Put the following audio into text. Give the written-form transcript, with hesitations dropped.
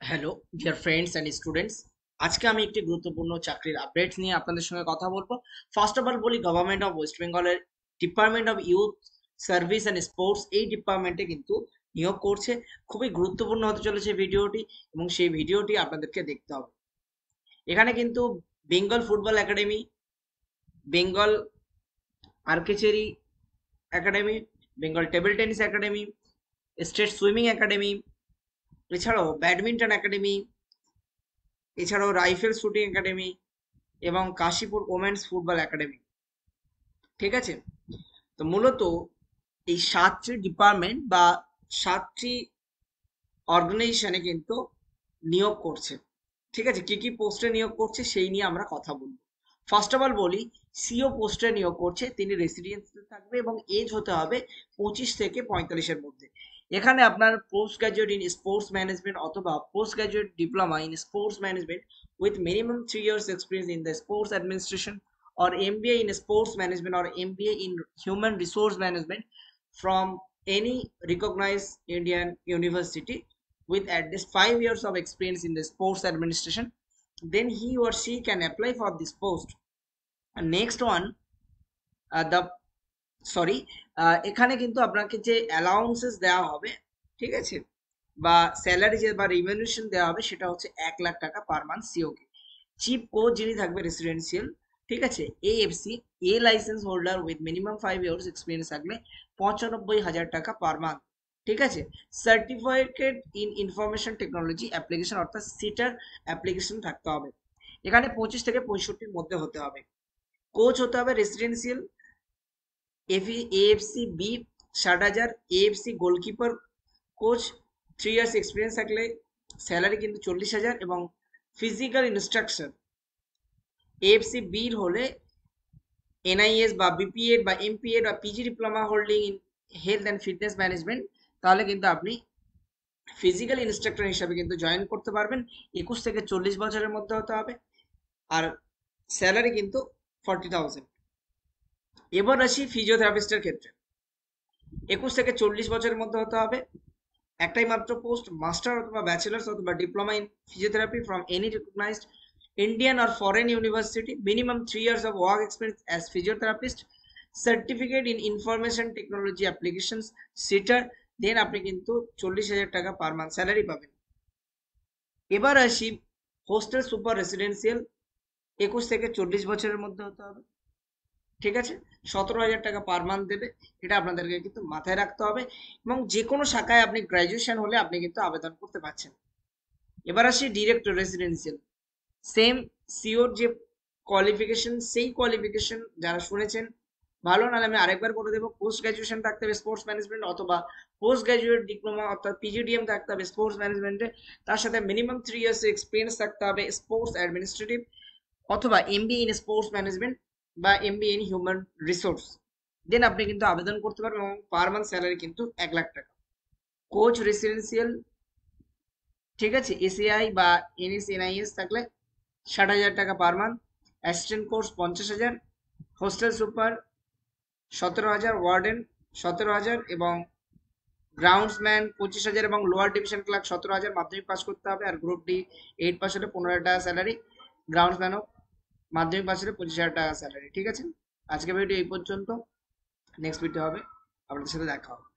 Hello dear friends and students. আজকে আমি একটি গুরুত্বপূর্ণ চাকরির আপডেটস নিয়ে আপনাদের সঙ্গে কথা বলবো। ফার্স্ট অফ অল বলি, গভর্নমেন্ট অফ ওয়েস্ট বেঙ্গলের department of youth service and sports এই ডিপার্টমেন্টে কিন্তু নিয়োগ করছে। খুবই গুরুত্বপূর্ণ হতে চলেছে ভিডিওটি, এবং সেই ভিডিওটি আপনাদেরকে দেখতে হবে। এখানে কিন্তু Bengal football academy, Bengal archery academy, Bengal table tennis academy, state swimming academy, এছাড়াও ব্যাডমিন্টন একাডেমি, এছাড়াও রাইফেল শুটিং একাডেমি এবং কাশীপুর ওমেন্স ফুটবল একাডেমি। ঠিক আছে, তো মূলত এই 7টি ডিপার্টমেন্ট বা 7টি অর্গানাইজেশনে কিন্তু নিয়োগ করছে। ঠিক আছে, কি কি পোস্টে নিয়োগ করছে সেই নিয়ে আমরা কথা বলবো। ফার্স্ট অফ অল বলি, সিও পোস্টে নিয়োগ করছে। তিনি রেসিডেন্সিয়াল থাকবে এবং এজ হতে হবে 25 থেকে 45-এর মধ্যে। এখানে আপনার post graduate in sports management অথবা post graduate diploma in sports management with minimum 3 years experience in the sports administration or MBA in sports management or MBA in human resource management from any recognized Indian university with at least 5 years of experience in the sports administration, then he or she can apply for this post. And next one, the sorry, এখানে কিন্তু আপনাকে যে allowances দেওয়া হবে, ঠিক আছে, বা salary যে বা রিমিউনারেশন দেওয়া হবে, সেটা হচ্ছে 1 লাখ টাকা পার মান্থ সিওকে। চিফ কোচ যিনি থাকবে রেসিডেন্সিয়াল, ঠিক আছে, AFC A licence holder with minimum 5 years experience থাকলে 95,000 টাকা পার মান্থ। ঠিক আছে, certificate in information technology application অর্থাৎ সিটার অ্যাপ্লিকেশন থাকতে হবে। এখানে 25 থেকে 65-র মধ্যে হতে হবে। কোচ হতে হবে residential AFC B 60,000, AFC goalkeeper coach 3 years experience থাকলে স্যালারি কিন্তু 40,000, এবং ফিজিক্যাল ইনস্ট্রাকশন এএফসি বির হলে এনআইএস বা বিপিএড বা এমপিএড বা PG diploma holding in health and fitness management, তাহলে কিন্তু আপনি ফিজিক্যাল ইনস্ট্রাক্টর হিসাবে কিন্তু জয়েন করতে পারবেন। 21 থেকে 40 বছরের মধ্যে হতে হবে, আর স্যালারি কিন্তু 40,000। এবার আসি ফিজিওথেরাপিস্টের ক্ষেত্রে। 21 থেকে 40 বছরের মধ্যে হতে হবে। একটাই মাত্র পোস্ট, মাস্টার অথবা ব্যাচেলার্স অথবা diploma in physiotherapy from any recognised Indian or foreign university, minimum 3 years of work experience as physiotherapist, certificate in information technology applications সিটার, দেন আপনি কিন্তু 40,000 টাকা পার মান্থ স্যালারি পাবেন। এবার আসি হোস্টেল সুপার রেসিডেন্সিয়াল, 21 থেকে 40 বছরের মধ্যে হতে হবে। ঠিক আছে, 17,000 টাকা পার মান্থ দেবে। এটা আপনাদেরকে কিন্তু মাথায় রাখতে হবে, এবং যে কোনো শাখায় আপনি গ্রাজুয়েশন হলে আপনি কিন্তু আবেদন করতে পারছেন। এবার আসি ডিরেক্টর রেসিডেন্সিয়াল, সেম সিওর যে কোয়ালিফিকেশন, সেই কোয়ালিফিকেশন যারা শুনেছেন ভালো, নাহলে আমি আরেকবার করে দেবো। পোস্ট গ্রাজুয়েশন থাকতে হবে স্পোর্টস ম্যানেজমেন্ট, অথবা পোস্ট গ্রাজুয়েট ডিপ্লোমা অর্থাৎ পিজিডিএম থাকতে হবে স্পোর্টস ম্যানেজমেন্টে। তার সাথে মিনিমাম 3 years এক্সপিরিয়েন্স থাকতে হবে স্পোর্টস অ্যাডমিনিস্ট্রেটিভ, অথবা এমবিএ ইন স্পোর্টস ম্যানেজমেন্ট বা এমবিএ ইন হিউম্যান রিসোর্স। দেন আপনি কিন্তু আবেদন করতে পারবেন, এবং পার মান্থ স্যালারি কিন্তু 1 লাখ টাকা। কোচ রেসিডেন্সিয়াল, ঠিক আছে, এসিআই বা এনএসএনআইএস থাকলে 60,000 টাকা per month, assistant course 50,000, hostel super 17,000, warden 17,000, এবং গ্রাউন্ডসম্যান 25,000, এবং লোয়ার ডিভিশন ক্লার্ক 17,000। মাধ্যমিক পাস করতে হবে, আর গ্রুপ ডি 8 পাস হলে 15,000 টাকা স্যালারি। গ্রাউন্ডসম্যানও মাধ্যমিক পাস হলে 25,000 টাকা স্যালারি। ঠিক আছে, আজকে ভিডিও এই পর্যন্ত, নেক্সট ভিডিও হবে, আপনাদের সাথে দেখা হবে।